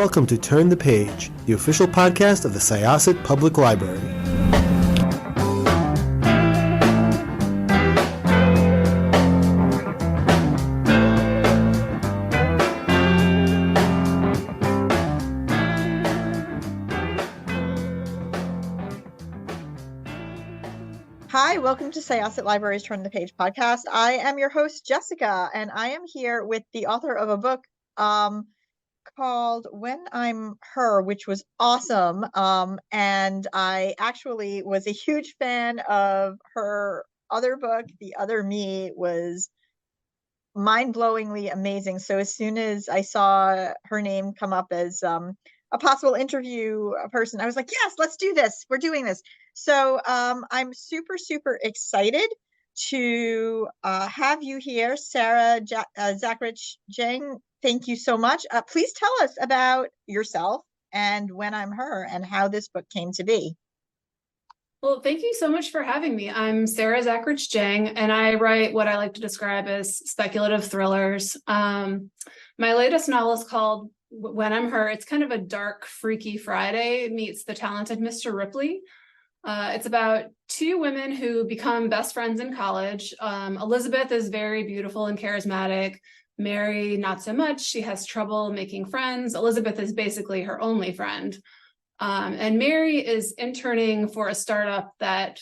welcome to Turn the Page, the official podcast of the Syosset Public Library. Hi, welcome to Syosset Library's Turn the Page podcast. I am your host, Jessica, and I am here with the author of a book called When I'm Her, which was awesome. And I actually was a huge fan of her other book. The Other Me was mind-blowingly amazing. So as soon as I saw her name come up as a possible interview person, I was like, yes, let's do this. We're doing this. So I'm super, super excited to have you here, Sarah Zachrich Jeng. Thank you so much. Please tell us about yourself and When I'm Her and how this book came to be. Well, thank you so much for having me. I'm Sarah Zachrich Jeng, and I write what I like to describe as speculative thrillers. My latest novel is called When I'm Her. It's kind of a dark, freaky Friday meets the talented Mr. Ripley. It's about two women who become best friends in college. Elizabeth is very beautiful and charismatic. Mary, not so much. She has trouble making friends. Elizabeth is basically her only friend. And Mary is interning for a startup that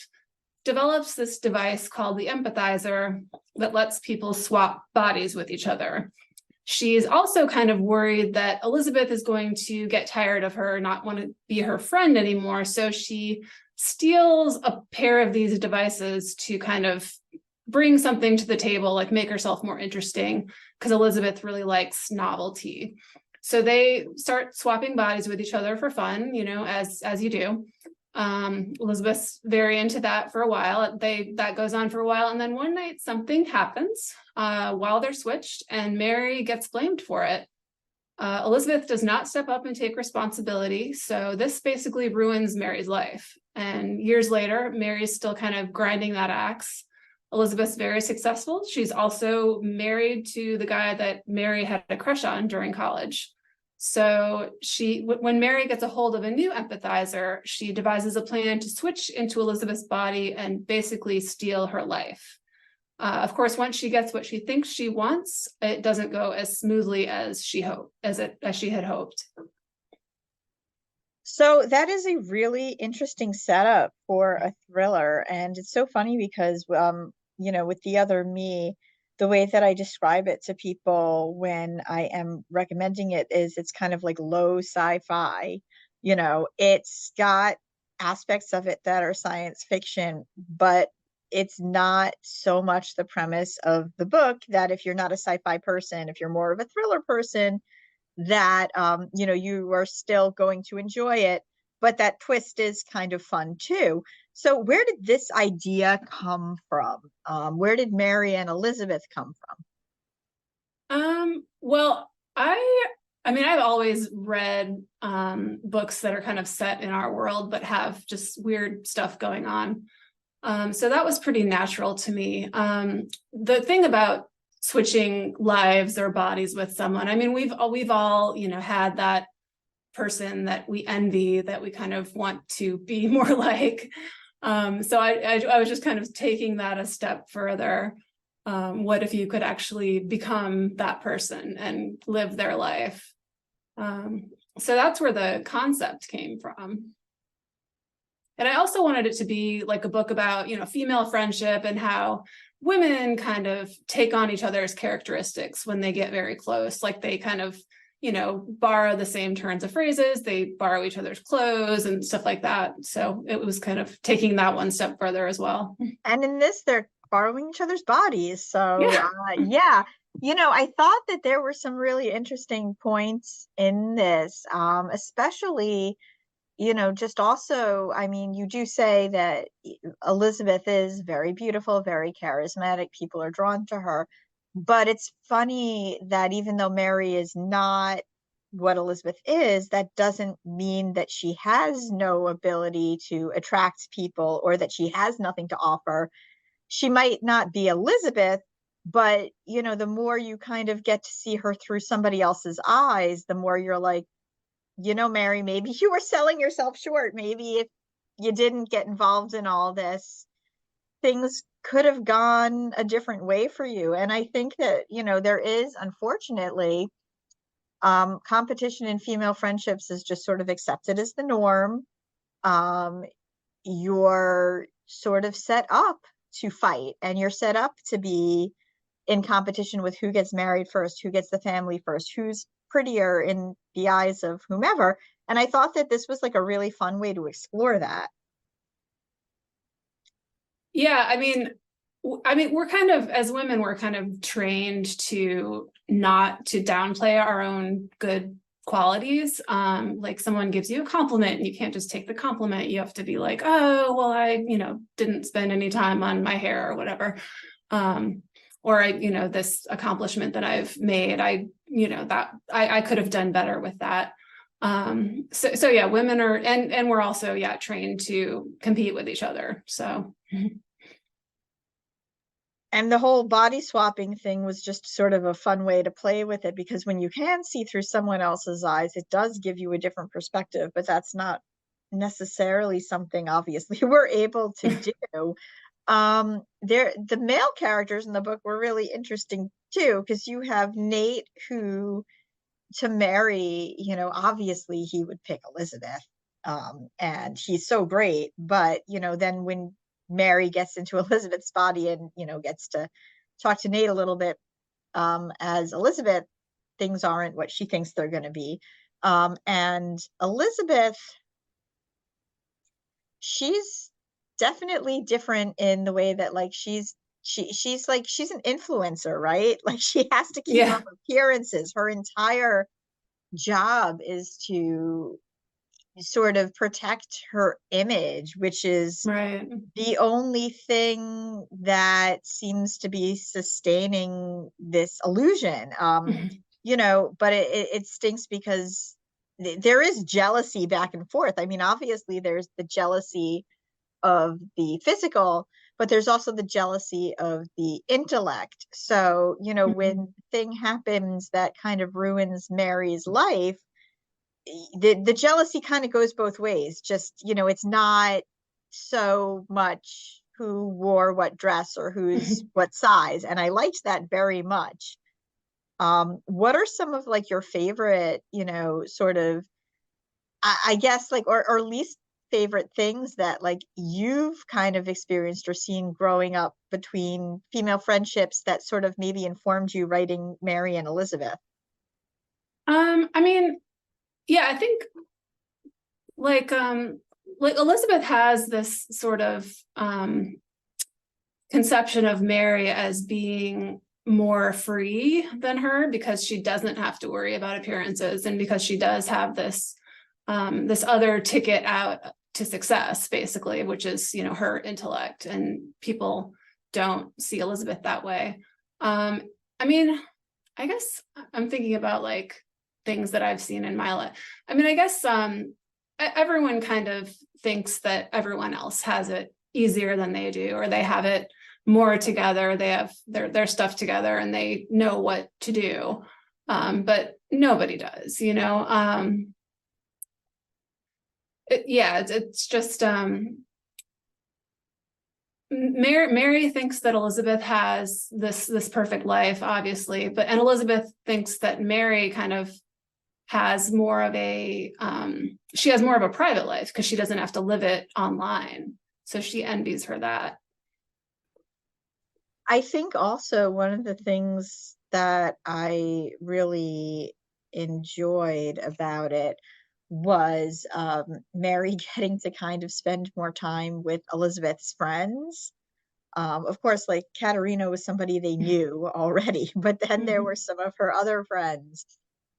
develops this device called the Empathizer that lets people swap bodies with each other. She's also kind of worried that Elizabeth is going to get tired of her, not want to be her friend anymore. So she steals a pair of these devices to kind of bring something to the table, like make herself more interesting, because Elizabeth really likes novelty. So they start swapping bodies with each other for fun, you know, as you do. Elizabeth's very into that for a while. That goes on for a while. And then one night something happens while they're switched, and Mary gets blamed for it. Elizabeth does not step up and take responsibility. So this basically ruins Mary's life. And years later, Mary's still kind of grinding that axe. Elizabeth's very successful. She's also married to the guy that Mary had a crush on during college. So when Mary gets a hold of a new empathizer, she devises a plan to switch into Elizabeth's body and basically steal her life. Of course, once she gets what she thinks she wants, it doesn't go as smoothly as she had hoped. So that is a really interesting setup for a thriller. And it's so funny because, with The Other Me, the way that I describe it to people when I am recommending it is it's kind of like low sci-fi. It's got aspects of it that are science fiction, but it's not so much the premise of the book that if you're not a sci-fi person, if you're more of a thriller person, that you are still going to enjoy it, but that twist is kind of fun too. So where did this idea come from? Where did Mary and Elizabeth come from? Well, I've always read books that are kind of set in our world but have just weird stuff going on. So that was pretty natural to me. The thing about switching lives or bodies with someone, we've all had that person that we envy, that we kind of want to be more like. So I was just kind of taking that a step further. What if you could actually become that person and live their life? So that's where the concept came from. And I also wanted it to be like a book about, female friendship and how women kind of take on each other's characteristics when they get very close. Like they kind of, borrow the same turns of phrases, they borrow each other's clothes and stuff like that. So it was kind of taking that one step further as well. And in this, they're borrowing each other's bodies. So yeah. I thought that there were some really interesting points in this, especially just also, you do say that Elizabeth is very beautiful, very charismatic. People are drawn to her. But it's funny that even though Mary is not what Elizabeth is, that doesn't mean that she has no ability to attract people or that she has nothing to offer. She might not be Elizabeth, but, the more you kind of get to see her through somebody else's eyes, the more you're like, Mary, maybe you were selling yourself short. Maybe if you didn't get involved in all this, things could have gone a different way for you. And I think that, there is, unfortunately, competition in female friendships is just sort of accepted as the norm. You're sort of set up to fight, and you're set up to be in competition with who gets married first, who gets the family first, who's prettier in the eyes of whomever. And I thought that this was like a really fun way to explore that. Yeah, I mean, we're kind of, as women, we're kind of trained to not to downplay our own good qualities. Like someone gives you a compliment and you can't just take the compliment. You have to be like, oh, well, I, didn't spend any time on my hair or whatever. Or I, this accomplishment that I've made, that I could have done better with that. So yeah, women are, and we're also, trained to compete with each other. So. And the whole body swapping thing was just sort of a fun way to play with it, because when you can see through someone else's eyes, it does give you a different perspective, but that's not necessarily something obviously we're able to do. The male characters in the book were really interesting too, because you have Nate, who to marry, obviously he would pick Elizabeth, and he's so great, but then when Mary gets into Elizabeth's body and gets to talk to Nate a little bit, as Elizabeth, things aren't what she thinks they're going to be. And Elizabeth, she's definitely different in the way that like she's an influencer, right? Like she has to keep up appearances. Her entire job is to sort of protect her image, which is right. The only thing that seems to be sustaining this illusion. But it stinks because there is jealousy back and forth. I mean, obviously there's the jealousy of the physical, but there's also the jealousy of the intellect. So, when the thing happens that kind of ruins Mary's life, the jealousy kind of goes both ways. Just, it's not so much who wore what dress or who's what size. And I liked that very much. What are some of like your favorite, sort of, I guess like, or least favorite things that like you've kind of experienced or seen growing up between female friendships that sort of maybe informed you writing Mary and Elizabeth? I mean, yeah, I think like Elizabeth has this sort of conception of Mary as being more free than her, because she doesn't have to worry about appearances, and because she does have this this other ticket out to success, basically, which is her intellect, and people don't see Elizabeth that way. I mean, I guess I'm thinking about like things that I've seen in my life. I mean, I guess everyone kind of thinks that everyone else has it easier than they do, or they have it more together. They have their stuff together and they know what to do. But nobody does, it's just Mary thinks that Elizabeth has this perfect life, obviously, and Elizabeth thinks that Mary kind of has more of a she has more of a private life because she doesn't have to live it online. So she envies her that. I think also one of the things that I really enjoyed about it was Mary getting to kind of spend more time with Elizabeth's friends. Of course, like Katerina was somebody they knew already, but then there were some of her other friends.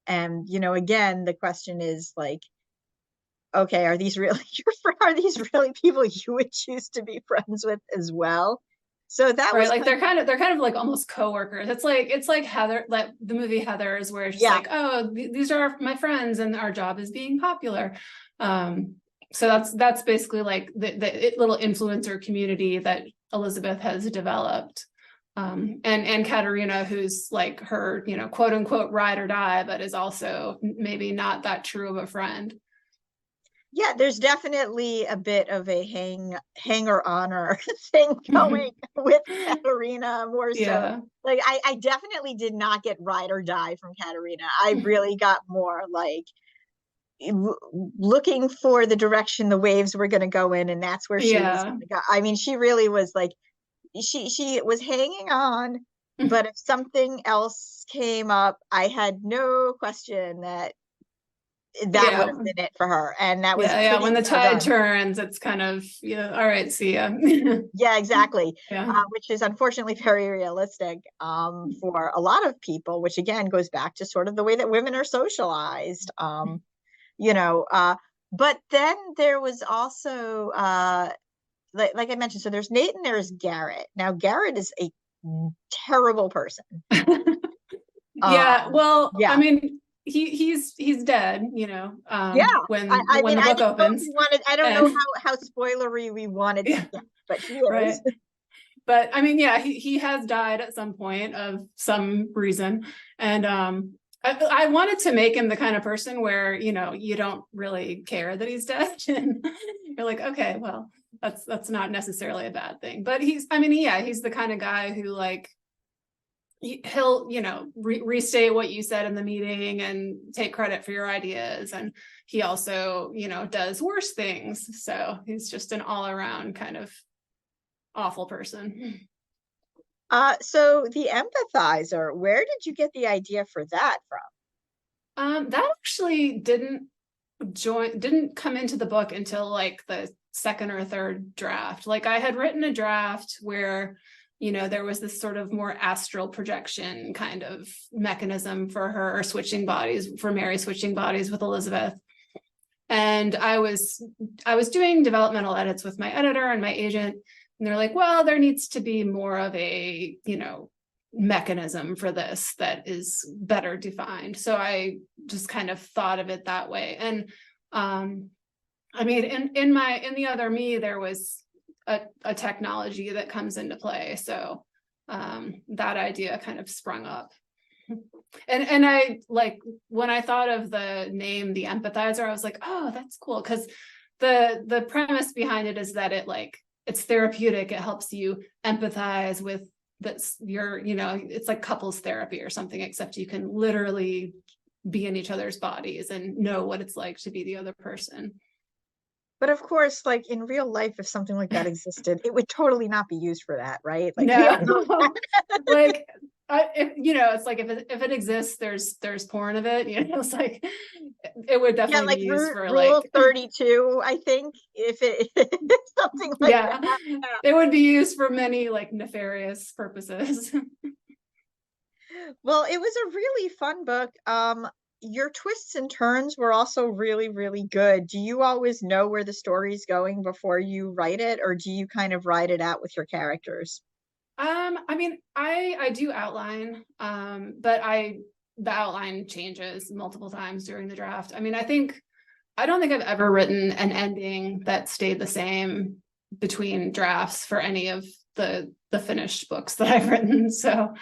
And, again, the question is like, okay, are these really people you would choose to be friends with as well? So that was like they're kind of like almost coworkers. It's like Heather, like the movie Heather, is where she's like, oh, these are my friends and our job is being popular. So that's basically like the little influencer community that Elizabeth has developed. And Katerina, who's like her, you know, quote unquote ride or die, but is also maybe not that true of a friend. Yeah, there's definitely a bit of a hanger honor thing going with Katerina, more so. Yeah. Like I definitely did not get ride or die from Katerina. I really got more like looking for the direction the waves were going to go in, and that's where she was Yeah. going to go. I mean, she really was like she was hanging on, but if something else came up, I had no question that that would Yeah. have been it for her, and that was Yeah. pretty When the well tide done. turns, it's kind of, yeah, all right, see ya. Yeah, exactly. Yeah. Which is unfortunately very realistic for a lot of people, which again goes back to sort of the way that women are socialized. You know, but then there was also like I mentioned, so there's Nate and there's Garrett. Now Garrett is a terrible person. Yeah. Well, I Yeah. mean, he's dead, you know, Yeah. I when mean, the I book didn't know if opens. we wanted, I don't know And how spoilery we wanted to yeah, get, but he right. is. But I mean, yeah, he has died at some point of some reason. And I wanted to make him the kind of person where, you know, you don't really care that he's dead. And you're like, okay, well, that's not necessarily a bad thing. But I mean, yeah, he's the kind of guy who like he'll, you know, restate what you said in the meeting and take credit for your ideas. And he also, you know, does worse things. So he's just an all around kind of awful person. So the Empathizer, where did you get the idea for that from? That actually didn't come into the book until like the second or third draft. Like I had written a draft where, you know, there was this sort of more astral projection kind of mechanism for her switching bodies, for Mary switching bodies with Elizabeth. And I was doing developmental edits with my editor and my agent, and they're like, well, there needs to be more of a, you know, mechanism for this that is better defined. So I just kind of thought of it that way. And I mean, in the other me, there was a technology that comes into play. So that idea kind of sprung up. And I like when I thought of the name, the Empathizer, I was like, oh, that's cool. Because the premise behind it is that it's therapeutic. It helps you empathize with you know, it's like couples therapy or something, except you can literally be in each other's bodies and know what it's like to be the other person. But of course, like in real life, if something like that existed, it would totally not be used for that, right? Like we all know No, like you know, it's like if it exists, there's porn of it. You know, it's like it would yeah, definitely like be used for rule like 32, I think, if it something like yeah, that. it would be used for many like nefarious purposes. Well, it was a really fun book. Your twists and turns were also really, really good. Do you always know where the story's going before you write it, or do you kind of write it out with your characters? I mean, I do outline, but the outline changes multiple times during the draft. I mean, I don't think I've ever written an ending that stayed the same between drafts for any of the finished books that I've written. So,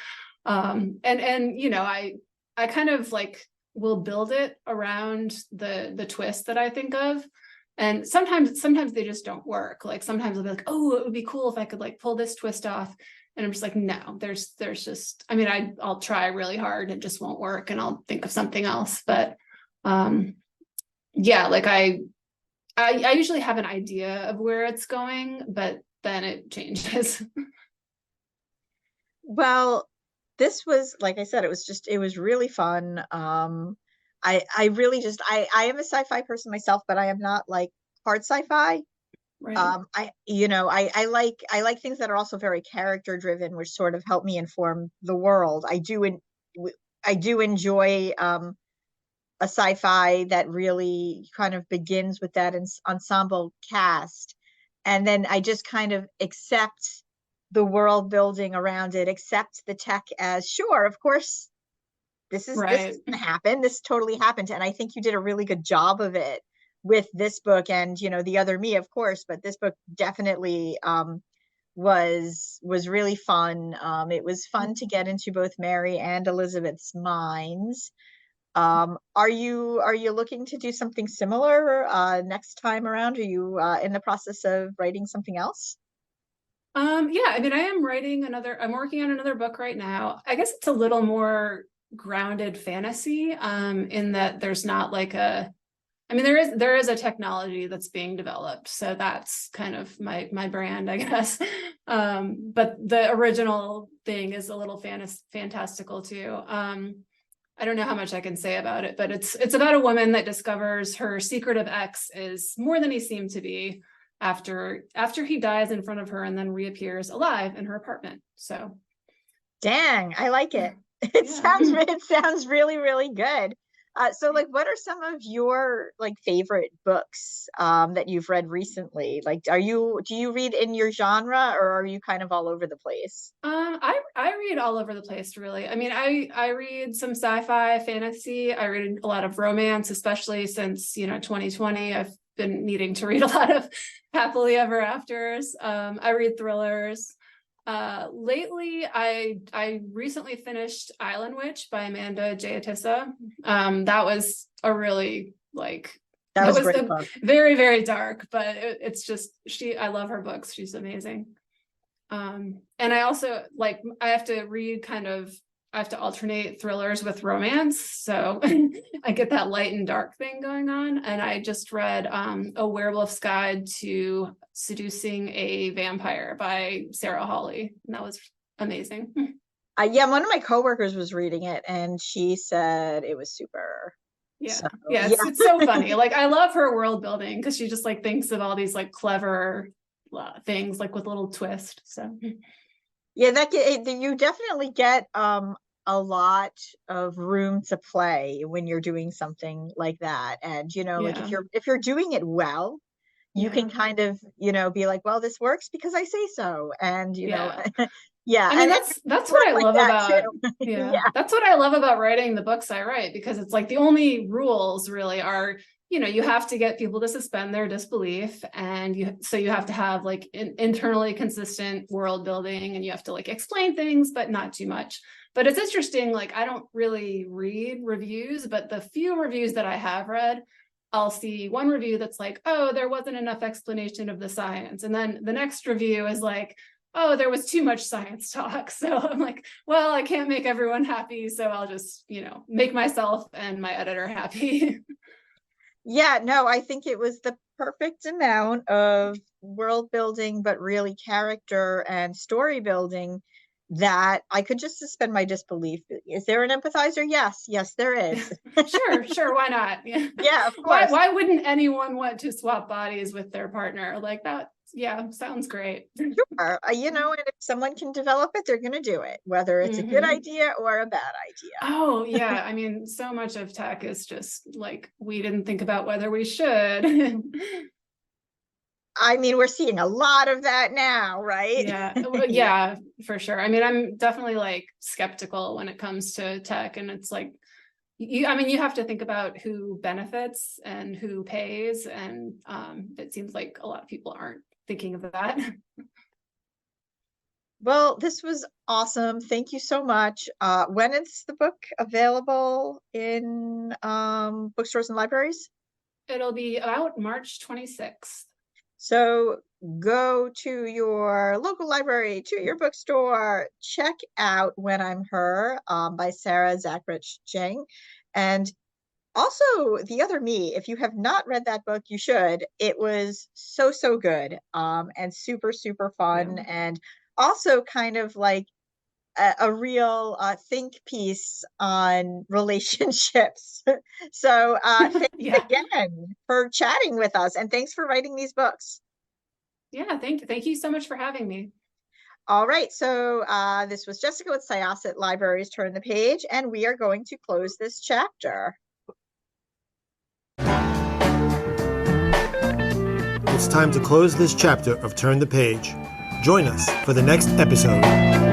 and you know, I kind of like will build it around the twist that I think of. And sometimes they just don't work. Like sometimes I'll be like, oh, it would be cool if I could like pull this twist off. And I'm just like, no, there's just, I mean, I'll try really hard, it just won't work, and I'll think of something else. But yeah, like I usually have an idea of where it's going, but then it changes. Well, this was, like I said, it was really fun. I really just I am a sci-fi person myself, but I am not like hard sci-fi. Right. I like things that are also very character driven, which sort of help me inform the world. I do enjoy a sci-fi that really kind of begins with that ensemble cast, and then I just kind of accept the world building around it, accept the tech as sure, of course, this Right. is gonna happen. This totally happened, and I think you did a really good job of it with this book, and you know, the other me, of course, but this book definitely was really fun. It was fun to get into both Mary and Elizabeth's minds. Are you looking to do something similar next time around? Are you in the process of writing something else? Yeah, I mean, I'm working on another book right now. I guess it's a little more grounded fantasy, in that there's not like I mean, there is a technology that's being developed, so that's kind of my brand, I guess. But the original thing is a little fantastical too. I don't know how much I can say about it, but it's about a woman that discovers her secretive ex is more than he seemed to be after he dies in front of her and then reappears alive in her apartment. So Dang, I like it. yeah. It sounds really, really good. So like what are some of your like favorite books that you've read recently? Like do you read in your genre, or are you kind of all over the place? I read all over the place, really. I mean, I read some sci-fi, fantasy. I read a lot of romance, especially since 2020. I've been needing to read a lot of happily ever afters. I read thrillers. Lately, I recently finished Island Witch by Amanda Giatissa. That was a really That was a great a book. very, very dark, but it's just I love her books. She's amazing. And I also I have to read I have to alternate thrillers with romance. So I get that light and dark thing going on. And I just read A Werewolf's Guide to Seducing a Vampire by Sarah Hawley. And that was amazing. Yeah, one of my coworkers was reading it and she said it was super. Yeah. So, yeah, it's so funny. I love her world building because she just thinks of all these clever things with a little twist. So yeah, you definitely get a lot of room to play when you're doing something like that. And if you're doing it well, you can kind of be like, well, this works because I say so. And yeah. yeah. I mean, and that's what I love about yeah. that's what I love about writing the books I write, because it's the only rules really are, you have to get people to suspend their disbelief, and you have to have internally consistent world building, and you have to explain things, but not too much. But it's interesting, I don't really read reviews, but the few reviews that I have read, I'll see one review that's oh, there wasn't enough explanation of the science. And then the next review is oh, there was too much science talk. So I'm well, I can't make everyone happy. So I'll just, make myself and my editor happy. Yeah, no, I think it was the perfect amount of world building, but really character and story building that I could just suspend my disbelief. Is there an empathizer? Yes, there is. Sure, why not? Yeah, of course. Why wouldn't anyone want to swap bodies with their partner that? Yeah, sounds great. Sure. And if someone can develop it, they're going to do it, whether it's a good idea or a bad idea. Oh, yeah. I mean, so much of tech is just we didn't think about whether we should. I mean, we're seeing a lot of that now, right? Yeah, yeah, for sure. I mean, I'm definitely skeptical when it comes to tech, and it's you have to think about who benefits and who pays, and it seems like a lot of people aren't thinking of that. Well, this was awesome. Thank you so much. When is the book available in bookstores and libraries? It'll be out March 26th. So go to your local library, to your bookstore, check out When I'm Her by Sarah Zachrich Jeng. And also The Other Me, if you have not read that book, you should. It was so, so good and super, super fun. Yeah. And also kind of a real think piece on relationships. So thanks again for chatting with us, and thanks for writing these books. Yeah, thank you so much for having me. All right, so this was Jessica with Syosset Libraries Turn the Page, and we are going to close this chapter. It's time to close this chapter of Turn the Page. Join us for the next episode.